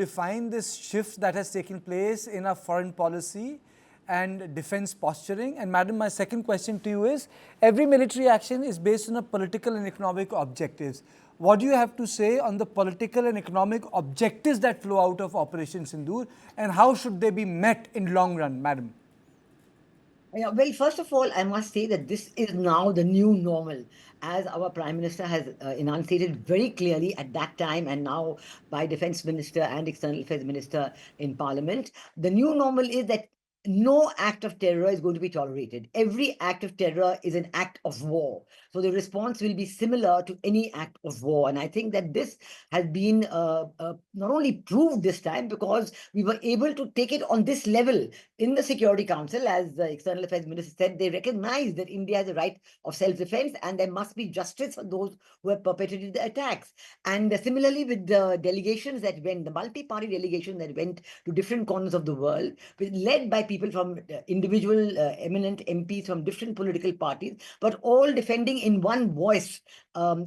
define this shift that has taken place in our foreign policy and defense posturing? And Madam, my second question to you is, every military action is based on a political and economic objectives. What do you have to say on the political and economic objectives that flow out of Operation Sindoor, and how should they be met in long run, Madam? Yeah, well, first of all, I must say that this is now the new normal, as our Prime Minister has enunciated very clearly at that time, and now by Defense Minister and External Affairs Minister in Parliament. The new normal is that no act of terror is going to be tolerated. Every act of terror is an act of war. So the response will be similar to any act of war. And I think that this has been not only proved this time, because we were able to take it on this level in the Security Council. As the External Affairs Minister said, they recognize that India has a right of self-defense and there must be justice for those who have perpetrated the attacks. And similarly with the delegations that went, the multi-party delegation that went to different corners of the world, led by people from individual eminent MPs from different political parties, but all defending in one voice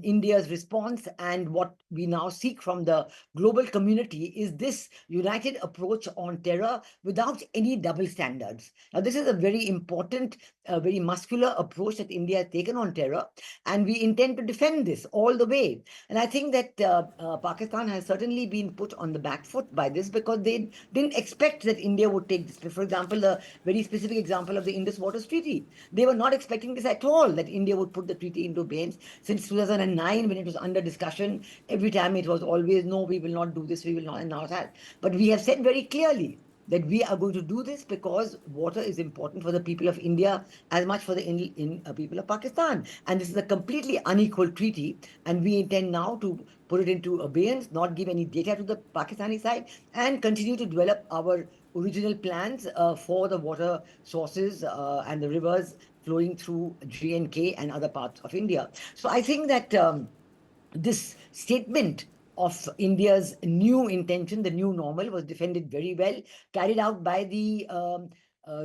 India's response. And what we now seek from the global community is this united approach on terror without any double standards. Now, this is a very important, very muscular approach that India has taken on terror, and we intend to defend this all the way. And I think that Pakistan has certainly been put on the back foot by this, because they didn't expect that India would take this. For example, the very specific example of the Indus Waters Treaty. They were not expecting this at all, that India would put the treaty into abeyance. Since 2009, when it was under discussion, every time it was always, no, we will not do this, we will not, and now it has. But we have said very clearly that we are going to do this because water is important for the people of India as much for the people of Pakistan. And this is a completely unequal treaty, and we intend now to put it into abeyance, not give any data to the Pakistani side, and continue to develop our original plans for the water sources and the rivers flowing through J&K and other parts of India. So I think that this statement of India's new intention, the new normal, was defended very well, carried out by the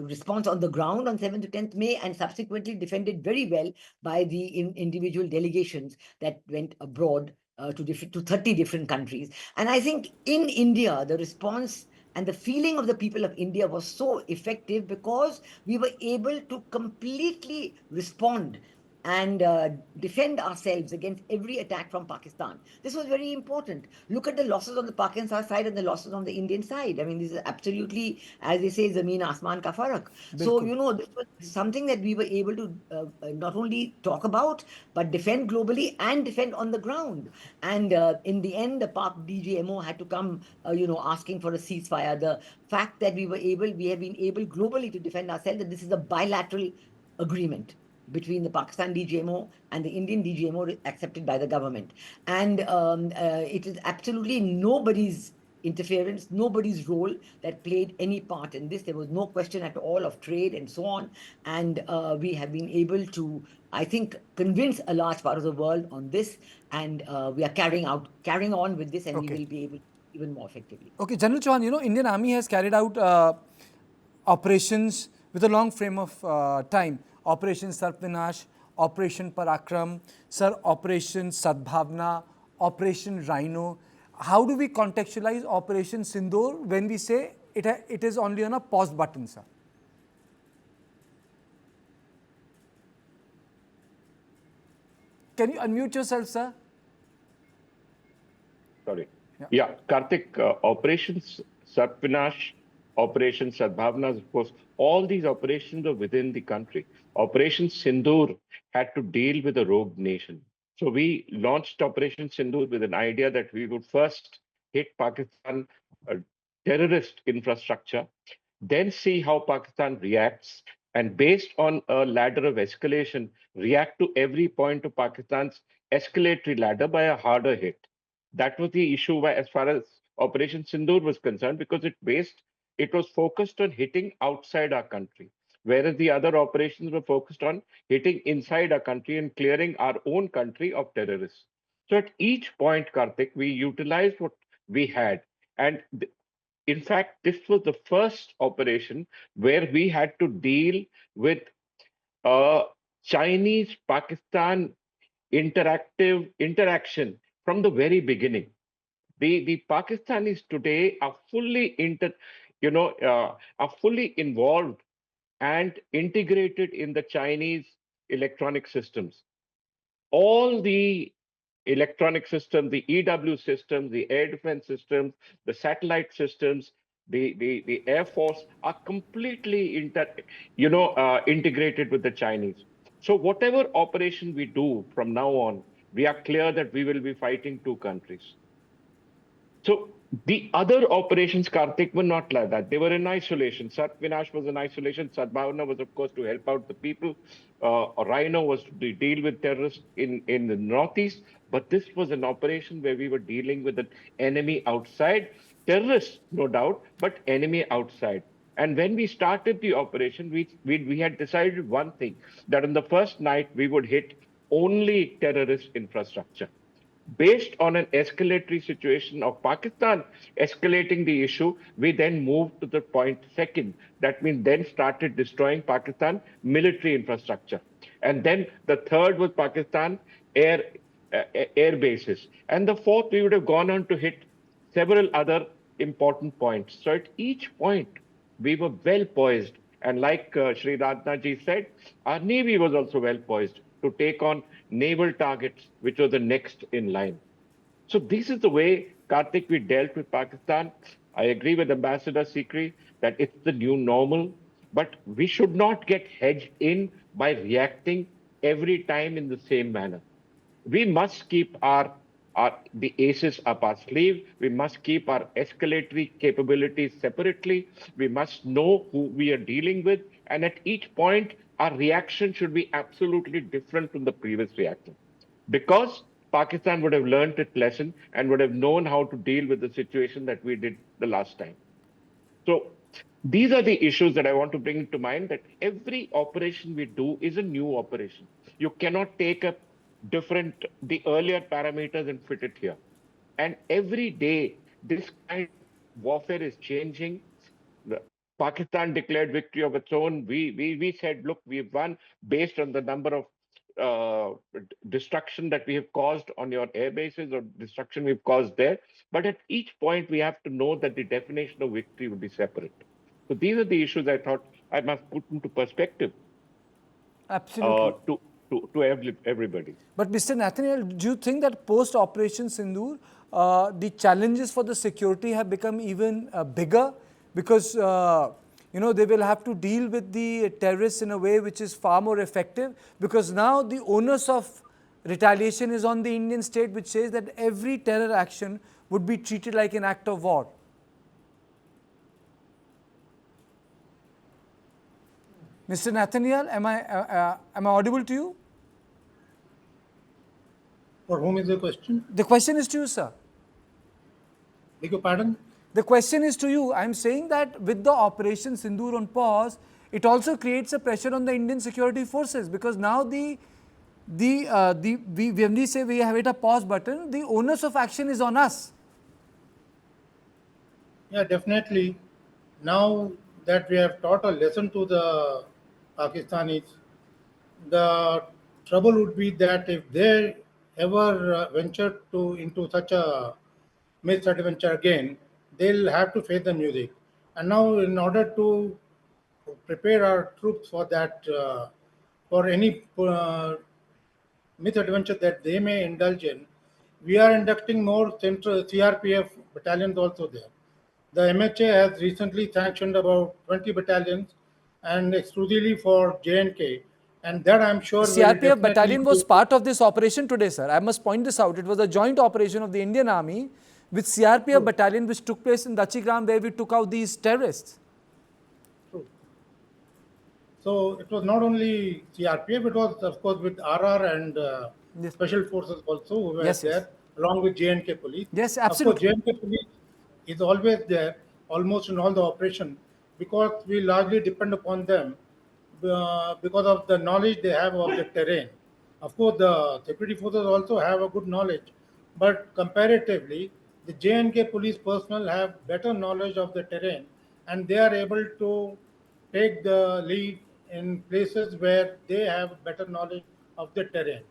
response on the ground on 7th to 10th May, and subsequently defended very well by the individual delegations that went abroad to 30 different countries. And I think in India, the response and the feeling of the people of India was so effective because we were able to completely respond and defend ourselves against every attack from Pakistan. This was very important. Look at the losses on the Pakistan side and the losses on the Indian side. I mean, this is absolutely, as they say, Zameen Asman Ka Farak. So, you know, this was something that we were able to not only talk about, but defend globally and defend on the ground. And in the end, the Pak DGMO had to come, asking for a ceasefire. The fact that we have been able globally to defend ourselves, that this is a bilateral agreement between the Pakistan DGMO and the Indian DGMO accepted by the government. And it is absolutely nobody's interference, nobody's role that played any part in this. There was no question at all of trade and so on. And we have been able to, I think, convince a large part of the world on this. And we are carrying on with this, and we will be able to even more effectively. Okay, General Chauhan, you know, Indian Army has carried out operations with a long frame of time. Operation Sarpinash, Operation Parakram, Sir, Operation Sadbhavna, Operation Rhino. How do we contextualize Operation Sindoor when we say it is only on a pause button, sir? Can you unmute yourself, sir? Sorry. Yeah, Karthik, Operations Sarpinash, Operation Sadbhavna, of course, all these operations are within the country. Operation Sindoor had to deal with a rogue nation. So we launched Operation Sindoor with an idea that we would first hit Pakistan terrorist infrastructure, then see how Pakistan reacts, and based on a ladder of escalation, react to every point of Pakistan's escalatory ladder by a harder hit. That was the issue as far as Operation Sindoor was concerned, because it was focused on hitting outside our country, whereas the other operations were focused on hitting inside our country and clearing our own country of terrorists. So at each point, Karthik, we utilized what we had. And in fact, this was the first operation where we had to deal with Chinese-Pakistan interaction from the very beginning. The Pakistanis today are are fully involved and integrated in the Chinese electronic systems. All the electronic systems, the EW systems, the air defense systems, the satellite systems, the Air Force are completely integrated with the Chinese. So whatever operation we do from now on, we are clear that we will be fighting two countries. So the other operations, Karthik, were not like that. They were in isolation. Sat Vinash was in isolation. Sadbhavana was, of course, to help out the people. Rhino was to deal with terrorists in the northeast. But this was an operation where we were dealing with an enemy outside. Terrorists, no doubt, but enemy outside. And when we started the operation, we had decided one thing, that on the first night we would hit only terrorist infrastructure. Based on an escalatory situation of Pakistan escalating the issue, we then moved to the point second. That means then started destroying Pakistan military infrastructure. And then the third was Pakistan air, air bases. And the fourth, we would have gone on to hit several other important points. So at each point, we were well poised. And like Sri Rajnath ji said, our Navy was also well poised to take on naval targets, which were the next in line. So this is the way, Karthik, we dealt with Pakistan. I agree with Ambassador Sikri that it's the new normal, but we should not get hedged in by reacting every time in the same manner. We must keep the aces up our sleeve. We must keep our escalatory capabilities separately. We must know who we are dealing with. And at each point, our reaction should be absolutely different from the previous reaction. Because Pakistan would have learned its lesson and would have known how to deal with the situation that we did the last time. So these are the issues that I want to bring to mind, that every operation we do is a new operation. You cannot take up the earlier parameters and fit it here. And every day, this kind of warfare is changing. Pakistan declared victory of its own. We said, look, we've won based on the number of destruction that we have caused on your air bases or destruction we've caused there. But at each point, we have to know that the definition of victory will be separate. So these are the issues I thought I must put into perspective Absolutely. To everybody. But Mr. Nathaniel, do you think that post Operation Sindoor, the challenges for the security have become even bigger? Because, they will have to deal with the terrorists in a way which is far more effective. Because now the onus of retaliation is on the Indian state, which says that every terror action would be treated like an act of war. Mr. Nathaniel, am I audible to you? For whom is the question? The question is to you, sir. Beg your pardon? The question is to you. I'm saying that with the Operation Sindoor on pause, it also creates a pressure on the Indian security forces, because now when we say we have hit a pause button, the onus of action is on us. Yeah, definitely. Now that we have taught a lesson to the Pakistanis, the trouble would be that if they ever venture into such a misadventure again, they'll have to face the music. And now, in order to prepare our troops for that, for any misadventure that they may indulge in, we are inducting more central CRPF battalions also there. The MHA has recently sanctioned about 20 battalions and exclusively for J&K, and that I'm sure will CRPF definitely battalion was part of this operation today, sir. I must point this out. It was a joint operation of the Indian Army with CRPF battalion, which took place in Dachigram, where we took out these terrorists. True. So it was not only CRPF, it was of course with RR and Yes. special forces also who were Yes, there, yes. along with J&K police. Yes, Of course, absolutely. J&K police is always there, almost in all the operation, because we largely depend upon them because of the knowledge they have of the terrain. Of course, the security forces also have a good knowledge, but comparatively, the J&K police personnel have better knowledge of the terrain, and they are able to take the lead in places where they have better knowledge of the terrain.